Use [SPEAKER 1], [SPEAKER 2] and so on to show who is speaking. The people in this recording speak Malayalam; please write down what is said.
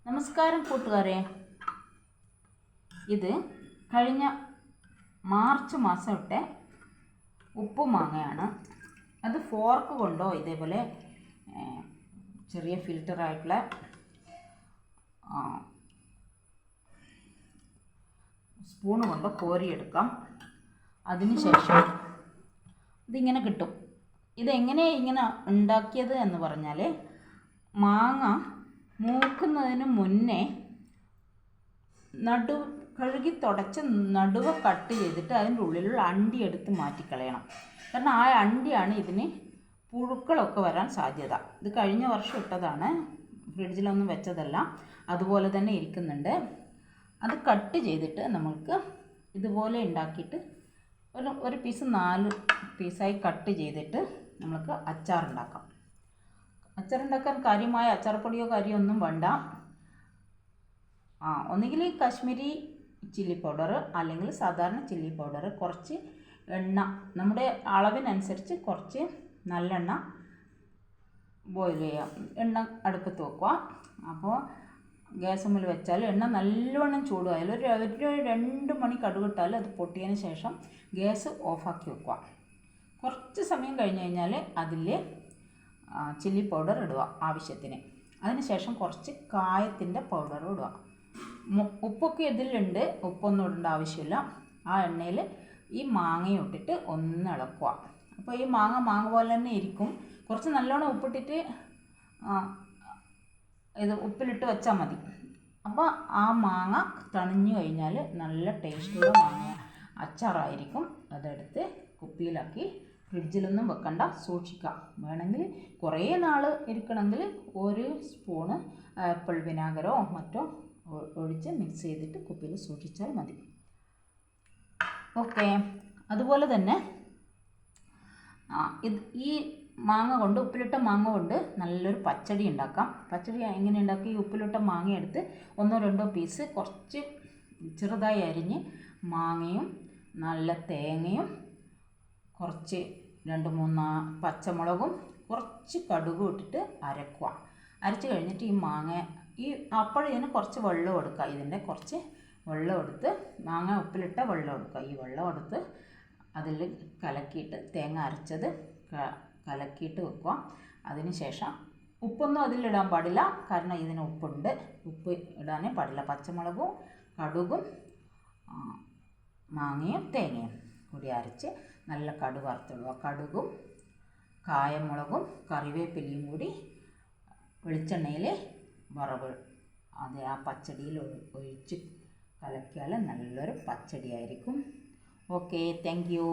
[SPEAKER 1] നമസ്കാരം കൂട്ടുകാരെ, ഇത് കഴിഞ്ഞ മാർച്ച് മാസം ഇട്ട ഉപ്പുമാങ്ങയാണ്. അത് ഫോർക്ക് കൊണ്ടോ ഇതേപോലെ ചെറിയ ഫിൽറ്ററായിട്ടുള്ള സ്പൂണ് കൊണ്ടോ കോരിയെടുക്കാം. അതിനുശേഷം ഇതിങ്ങനെ കിട്ടും. ഇതെങ്ങനെ ഇങ്ങനെ ഉണ്ടാക്കിയത് എന്ന് പറഞ്ഞാൽ, മാങ്ങ മൂക്കുന്നതിന് മുന്നേ കഴുകി തുടച്ച് നടുവ് കട്ട് ചെയ്തിട്ട് അതിൻ്റെ ഉള്ളിലുള്ള അണ്ടി എടുത്ത് മാറ്റിക്കളയണം. കാരണം ആ അണ്ടിയാണ് ഇതിന് പുഴുക്കളൊക്കെ വരാൻ സാധ്യത. ഇത് കഴിഞ്ഞ വർഷം ഇട്ടതാണ്, ഫ്രിഡ്ജിലൊന്നും വെച്ചതല്ല, അതുപോലെ തന്നെ ഇരിക്കുന്നുണ്ട്. അത് കട്ട് ചെയ്തിട്ട് നമുക്ക് ഇതുപോലെ ഉണ്ടാക്കിയിട്ട് ഒരു പീസ് 4 പീസായി കട്ട് ചെയ്തിട്ട് നമുക്ക് അച്ചാറുണ്ടാക്കാം. അച്ചാറുണ്ടാക്കാൻ കാര്യമായ അച്ചാർപ്പൊടിയോ കാര്യമൊന്നും വേണ്ട. ഒന്നുകിൽ കാശ്മീരി ചില്ലി പൗഡർ അല്ലെങ്കിൽ സാധാരണ ചില്ലി പൗഡർ, കുറച്ച് എണ്ണ, നമ്മുടെ അളവിനനുസരിച്ച് കുറച്ച് നല്ലെണ്ണ ബോയിൽ ചെയ്യാം. എണ്ണ അടുപ്പത്ത് വെക്കുക. അപ്പോൾ ഗ്യാസ് മുന്നിൽ വെച്ചാൽ എണ്ണ നല്ലവണ്ണം ചൂടായാലും ഒരു 2 മണി കടുകിട്ടാൽ അത് പൊട്ടിയതിന് ശേഷം ഗ്യാസ് ഓഫാക്കി വെക്കുക. കുറച്ച് സമയം കഴിഞ്ഞ് കഴിഞ്ഞാൽ അതിൽ ചില്ലി പൗഡർ ഇടുക ആവശ്യത്തിന്. അതിനുശേഷം കുറച്ച് കായത്തിൻ്റെ പൗഡർ ഇടുക. ഉപ്പൊക്കെ ഇതിലുണ്ട്, ഉപ്പൊന്നും ഇടേണ്ട ആവശ്യമില്ല. ആ എണ്ണയിൽ ഈ മാങ്ങയും ഇട്ടിട്ട് ഒന്ന് ഇളക്കുക. അപ്പോൾ ഈ മാങ്ങ പോലെ തന്നെ ഇരിക്കും. കുറച്ച് നല്ലോണം ഉപ്പിട്ടിട്ട് ഇത് ഉപ്പിലിട്ട് വെച്ചാൽ മതി. അപ്പോൾ ആ മാങ്ങ തണിഞ്ഞു കഴിഞ്ഞാൽ നല്ല ടേസ്റ്റുള്ള മാങ്ങ അച്ചാറായിരിക്കും. അതെടുത്ത് കുപ്പിയിലാക്കി ഫ്രിഡ്ജിലൊന്നും വെക്കണ്ട, സൂക്ഷിക്കാം. വേണമെങ്കിൽ കുറേ നാൾ ഇരിക്കണമെങ്കിൽ 1 സ്പൂണ് ആപ്പിൾ വിനാഗിരോ മറ്റോ ഒഴിച്ച് മിക്സ് ചെയ്തിട്ട് കുപ്പിയിൽ സൂക്ഷിച്ചാൽ മതി. ഓക്കെ. അതുപോലെ തന്നെ ഈ മാങ്ങ കൊണ്ട്, ഉപ്പിലിട്ട മാങ്ങ കൊണ്ട് നല്ലൊരു പച്ചടി ഉണ്ടാക്കാം. പച്ചടി എങ്ങനെ ഉണ്ടാക്കി? ഉപ്പിലിട്ട മാങ്ങ എടുത്ത് 1-2 പീസ് കുറച്ച് ചെറുതായി അരിഞ്ഞ് മാങ്ങയും നല്ല തേങ്ങയും കുറച്ച് 2-3 പച്ചമുളകും കുറച്ച് കടുകും ഇട്ടിട്ട് അരക്കുക. അരച്ച് കഴിഞ്ഞിട്ട് ഇതിന് കുറച്ച് വെള്ളം എടുക്കുക. ഇതിൻ്റെ കുറച്ച് വെള്ളം എടുത്ത്, മാങ്ങ ഉപ്പിലിട്ട വെള്ളം എടുക്കുക. ഈ വെള്ളം എടുത്ത് അതിൽ കലക്കിയിട്ട്, തേങ്ങ അരച്ചത് കലക്കിയിട്ട് വെക്കുക. അതിന് ശേഷം ഉപ്പൊന്നും അതിലിടാൻ പാടില്ല, കാരണം ഇതിന് ഉപ്പുണ്ട്. ഉപ്പ് ഇടാനേ പാടില്ല. പച്ചമുളകും കടുകും മാങ്ങയും തേങ്ങയും കൂടി അരച്ച് നല്ല കടുക് വറുത്തിടുക. കടുകും കായമുളകും കറിവേപ്പിലയും കൂടി വെളിച്ചെണ്ണയിൽ വറവ് ആ പച്ചടിയിൽ ഒഴിച്ച് കലക്കിയാൽ നല്ലൊരു പച്ചടിയായിരിക്കും. Okay, thank you.